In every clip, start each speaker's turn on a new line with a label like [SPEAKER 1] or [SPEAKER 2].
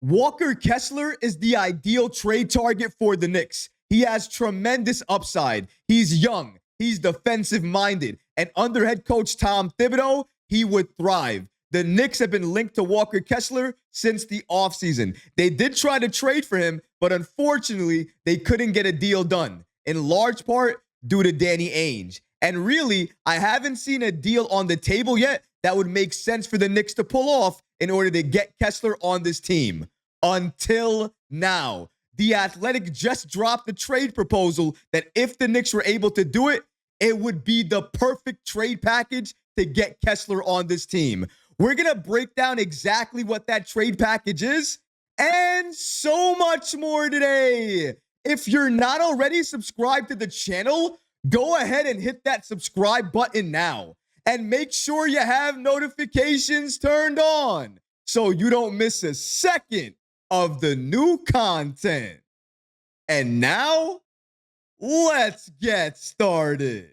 [SPEAKER 1] Walker Kessler is the ideal trade target for the Knicks. He has tremendous upside. He's young. He's defensive minded. And under head coach Tom Thibodeau, he would thrive. The Knicks have been linked to Walker Kessler since the offseason. They did try to trade for him, but unfortunately, they couldn't get a deal done, in large part due to Danny Ainge. And really, I haven't seen a deal on the table yet that would make sense for the Knicks to pull off in order to get Kessler on this team. Until now. The Athletic just dropped a trade proposal that if the Knicks were able to do it, it would be the perfect trade package to get Kessler on this team. We're going to break down exactly what that trade package is and so much more today. If you're not already subscribed to the channel, go ahead and hit that subscribe button now. And make sure you have notifications turned on so you don't miss a second of the new content. And now, let's get started.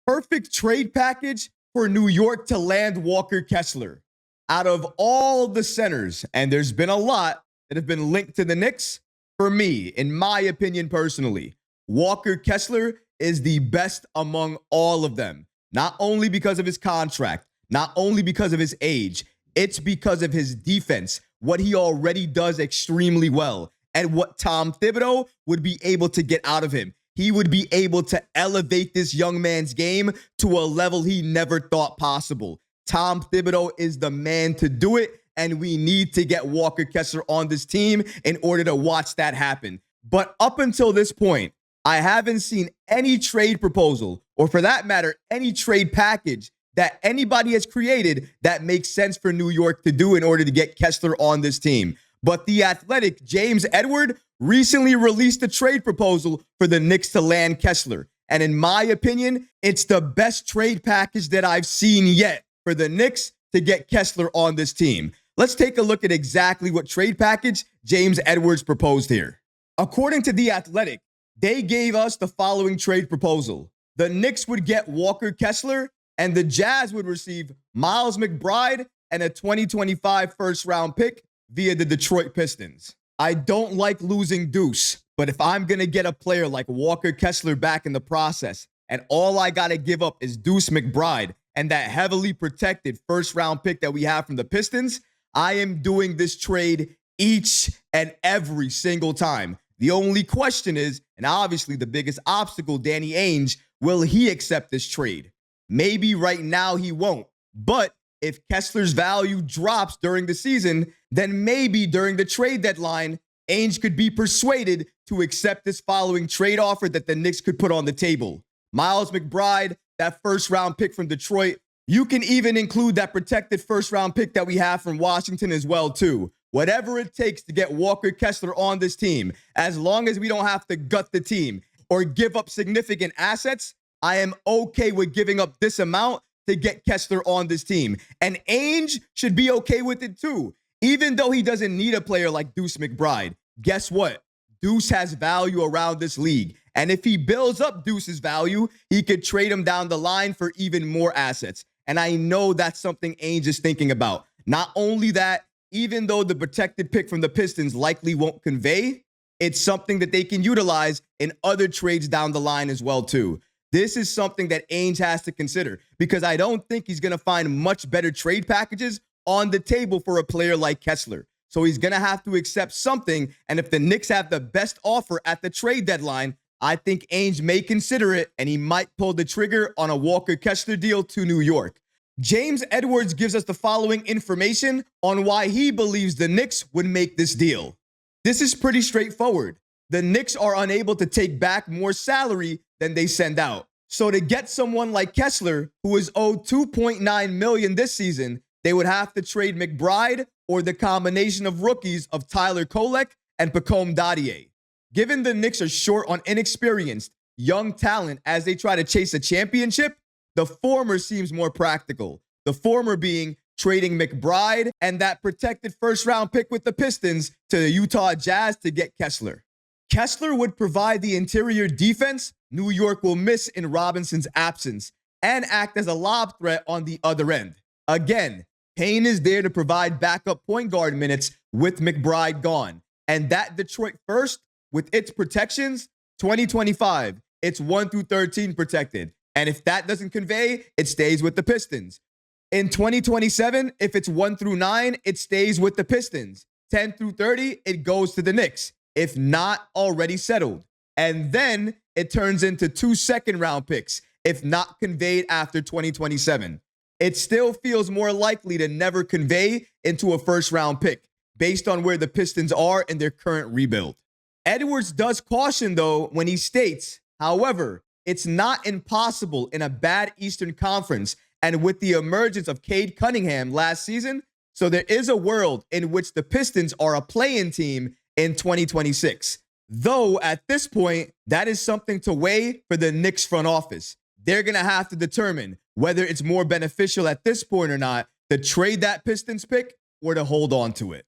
[SPEAKER 1] Perfect trade package for New York to land Walker Kessler. Out of all the centers, and there's been a lot that have been linked to the Knicks, for me, in my opinion personally, Walker Kessler is the best among all of them. Not only because of his contract, not only because of his age, it's because of his defense, what he already does extremely well, and what Tom Thibodeau would be able to get out of him. He would be able to elevate this young man's game to a level he never thought possible. Tom Thibodeau is the man to do it, and we need to get Walker Kessler on this team in order to watch that happen. But up until this point, I haven't seen any trade proposal, or for that matter, any trade package that anybody has created that makes sense for New York to do in order to get Kessler on this team. But the Athletic, James Edward, recently released a trade proposal for the Knicks to land Kessler. And in my opinion, it's the best trade package that I've seen yet for the Knicks to get Kessler on this team. Let's take a look at exactly what trade package James Edwards proposed here. According to the Athletic, they gave us the following trade proposal. The Knicks would get Walker Kessler, and the Jazz would receive Miles McBride and a 2025 first-round pick via the Detroit Pistons. I don't like losing Deuce, but if I'm going to get a player like Walker Kessler back in the process, and all I got to give up is Deuce McBride and that heavily protected first-round pick that we have from the Pistons, I am doing this trade each and every single time. The only question is, and obviously the biggest obstacle, Danny Ainge, will he accept this trade? Maybe right now he won't, but if Kessler's value drops during the season, then maybe during the trade deadline, Ainge could be persuaded to accept this following trade offer that the Knicks could put on the table. Miles McBride, that first-round pick from Detroit. You can even include that protected first-round pick that we have from Washington as well, too. Whatever it takes to get Walker Kessler on this team, as long as we don't have to gut the team or give up significant assets, I am okay with giving up this amount to get Kessler on this team. And Ainge should be okay with it too. Even though he doesn't need a player like Deuce McBride, guess what? Deuce has value around this league. And if he builds up Deuce's value, he could trade him down the line for even more assets. And I know that's something Ainge is thinking about. Not only that, even though the protected pick from the Pistons likely won't convey, it's something that they can utilize in other trades down the line as well too. This is something that Ainge has to consider because I don't think he's going to find much better trade packages on the table for a player like Kessler. So he's going to have to accept something. And if the Knicks have the best offer at the trade deadline, I think Ainge may consider it and he might pull the trigger on a Walker Kessler deal to New York. James Edwards gives us the following information on why he believes the Knicks would make this deal. This is pretty straightforward. The Knicks are unable to take back more salary than they send out. So to get someone like Kessler, who is owed $2.9 million this season, they would have to trade McBride or the combination of rookies of Tyler Kolek and Pacome Dadier. Given the Knicks are short on inexperienced, young talent as they try to chase a championship, the former seems more practical. The former being trading McBride and that protected first-round pick with the Pistons to the Utah Jazz to get Kessler. Kessler would provide the interior defense New York will miss in Robinson's absence and act as a lob threat on the other end. Again, Payne is there to provide backup point guard minutes with McBride gone. And that Detroit first, with its protections, 2025, it's 1 through 13 protected. And if that doesn't convey, it stays with the Pistons. In 2027, if it's 1 through 9, it stays with the Pistons. 10 through 30, it goes to the Knicks, if not already settled. And then it turns into 2 second-round picks, if not conveyed after 2027. It still feels more likely to never convey into a first-round pick, based on where the Pistons are in their current rebuild. Edwards does caution, though, when he states, however, it's not impossible in a bad Eastern Conference and with the emergence of Cade Cunningham last season, so there is a world in which the Pistons are a play-in team in 2026. Though, at this point, that is something to weigh for the Knicks front office. They're going to have to determine whether it's more beneficial at this point or not to trade that Pistons pick or to hold on to it.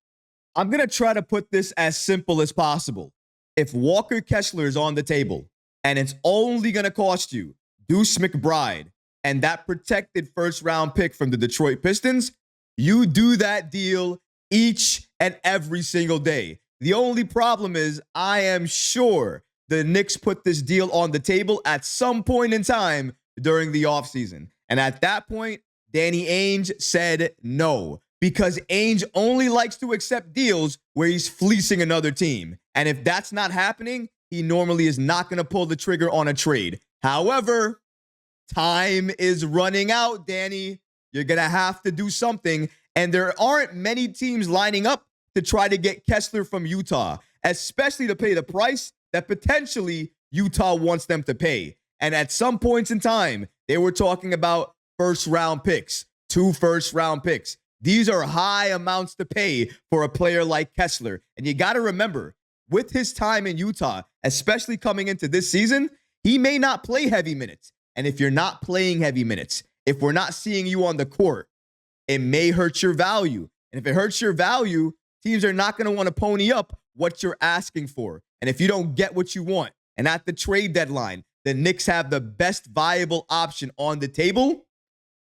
[SPEAKER 1] I'm going to try to put this as simple as possible. If Walker Kessler is on the table and it's only going to cost you Deuce McBride and that protected first-round pick from the Detroit Pistons, you do that deal each and every single day. The only problem is I am sure the Knicks put this deal on the table at some point in time during the offseason. And at that point, Danny Ainge said no, because Ainge only likes to accept deals where he's fleecing another team. And if that's not happening, he normally is not going to pull the trigger on a trade. However, time is running out, Danny. You're going to have to do something. And there aren't many teams lining up to try to get Kessler from Utah, especially to pay the price that potentially Utah wants them to pay. And at some points in time, they were talking about first-round picks, 2 first-round picks. These are high amounts to pay for a player like Kessler. And you got to remember, with his time in Utah, especially coming into this season, he may not play heavy minutes. And if you're not playing heavy minutes, if we're not seeing you on the court, it may hurt your value. And if it hurts your value, teams are not going to want to pony up what you're asking for. And if you don't get what you want, and at the trade deadline, the Knicks have the best viable option on the table,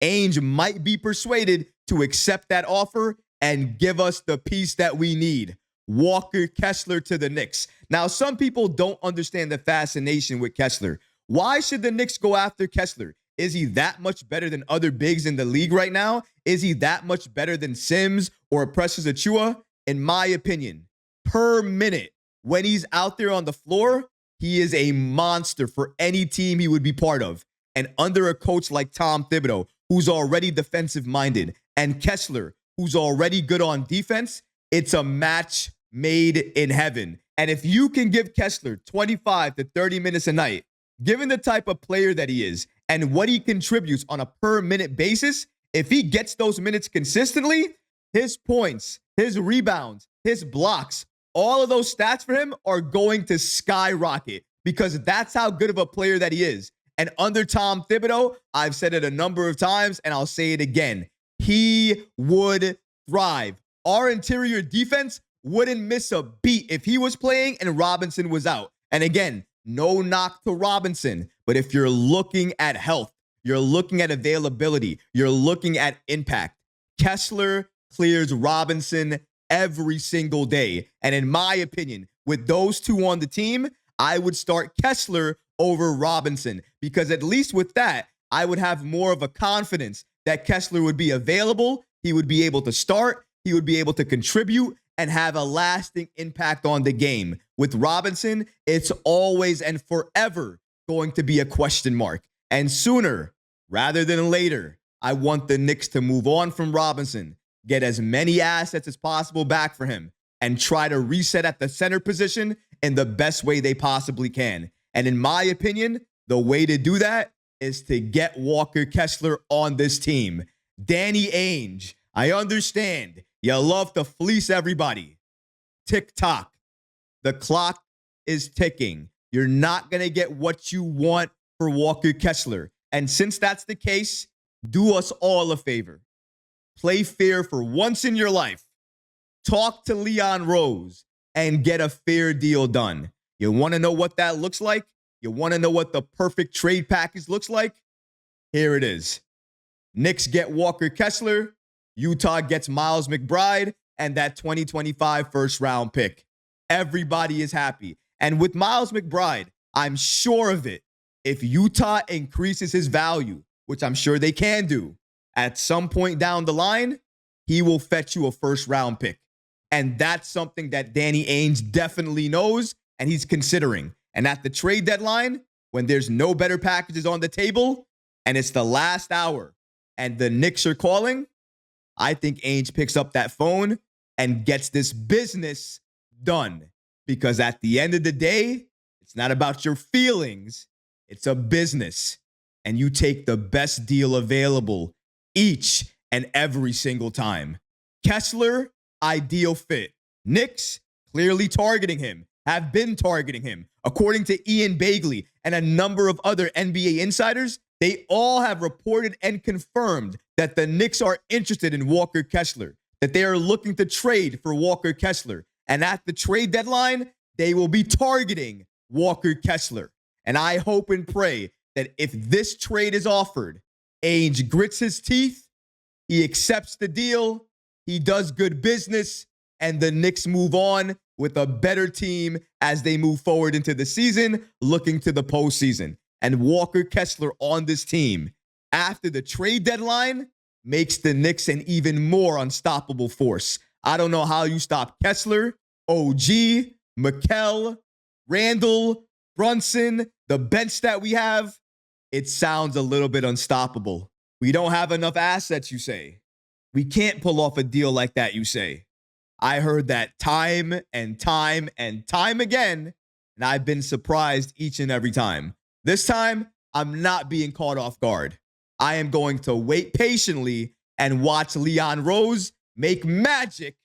[SPEAKER 1] Ainge might be persuaded to accept that offer and give us the piece that we need. Walker Kessler to the Knicks. Now, some people don't understand the fascination with Kessler. Why should the Knicks go after Kessler? Is he that much better than other bigs in the league right now? Is he that much better than Sims or Precious Achiuwa? In my opinion, per minute, when he's out there on the floor, he is a monster for any team he would be part of. And under a coach like Tom Thibodeau, who's already defensive-minded, and Kessler, who's already good on defense, it's a match made in heaven. And if you can give Kessler 25 to 30 minutes a night, given the type of player that he is and what he contributes on a per-minute basis, if he gets those minutes consistently, his points, his rebounds, his blocks, all of those stats for him are going to skyrocket because that's how good of a player that he is. And under Tom Thibodeau, I've said it a number of times and I'll say it again, he would thrive. Our interior defense wouldn't miss a beat if he was playing and Robinson was out. And again, no knock to Robinson, but if you're looking at health, you're looking at availability, you're looking at impact, Kessler clears Robinson every single day. And in my opinion, with those two on the team, I would start Kessler over Robinson because at least with that, I would have more of a confidence that Kessler would be available, he would be able to start, he would be able to contribute and have a lasting impact on the game. With Robinson, it's always and forever going to be a question mark. And sooner rather than later, I want the Knicks to move on from Robinson, get as many assets as possible back for him, and try to reset at the center position in the best way they possibly can. And in my opinion, the way to do that is to get Walker Kessler on this team. Danny Ainge, I understand you love to fleece everybody. Tick-tock. The clock is ticking. You're not going to get what you want for Walker Kessler. And since that's the case, do us all a favor. Play fair for once in your life. Talk to Leon Rose and get a fair deal done. You want to know what that looks like? You want to know what the perfect trade package looks like? Here it is. Knicks get Walker Kessler. Utah gets Miles McBride and that 2025 first round pick. Everybody is happy. And with Miles McBride, I'm sure of it. If Utah increases his value, which I'm sure they can do, at some point down the line, he will fetch you a first round pick. And that's something that Danny Ainge definitely knows and he's considering. And at the trade deadline, when there's no better packages on the table and it's the last hour and the Knicks are calling, I think Ainge picks up that phone and gets this business done. Because at the end of the day, it's not about your feelings. It's a business. And you take the best deal available each and every single time. Kessler, ideal fit. Knicks, clearly targeting him, have been targeting him. According to Ian Bagley and a number of other NBA insiders, they all have reported and confirmed that the Knicks are interested in Walker Kessler, that they are looking to trade for Walker Kessler. And at the trade deadline, they will be targeting Walker Kessler. And I hope and pray that if this trade is offered, Ainge grits his teeth, he accepts the deal, he does good business, and the Knicks move on with a better team as they move forward into the season, looking to the postseason. And Walker Kessler on this team after the trade deadline makes the Knicks an even more unstoppable force. I don't know how you stop Kessler, OG, Mikal, Randall, Brunson, the bench that we have. It sounds a little bit unstoppable. We don't have enough assets, you say. We can't pull off a deal like that, you say. I heard that time and time and time again, and I've been surprised each and every time. This time, I'm not being caught off guard. I am going to wait patiently and watch Leon Rose make magic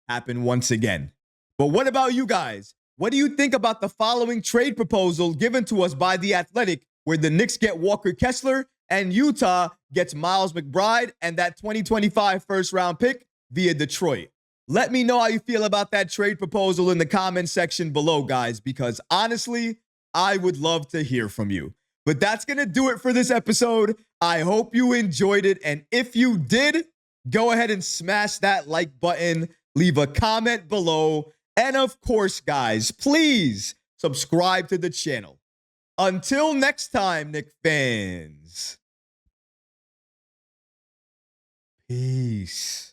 [SPEAKER 1] happen once again. But what about you guys? What do you think about the following trade proposal given to us by The Athletic, where the Knicks get Walker Kessler and Utah gets Miles McBride and that 2025 first round pick via Detroit? Let me know how you feel about that trade proposal in the comment section below, guys, because honestly, I would love to hear from you. But that's going to do it for this episode. I hope you enjoyed it. And if you did, go ahead and smash that like button, leave a comment below. And of course, guys, please subscribe to the channel. Until next time, Knicks fans. Peace.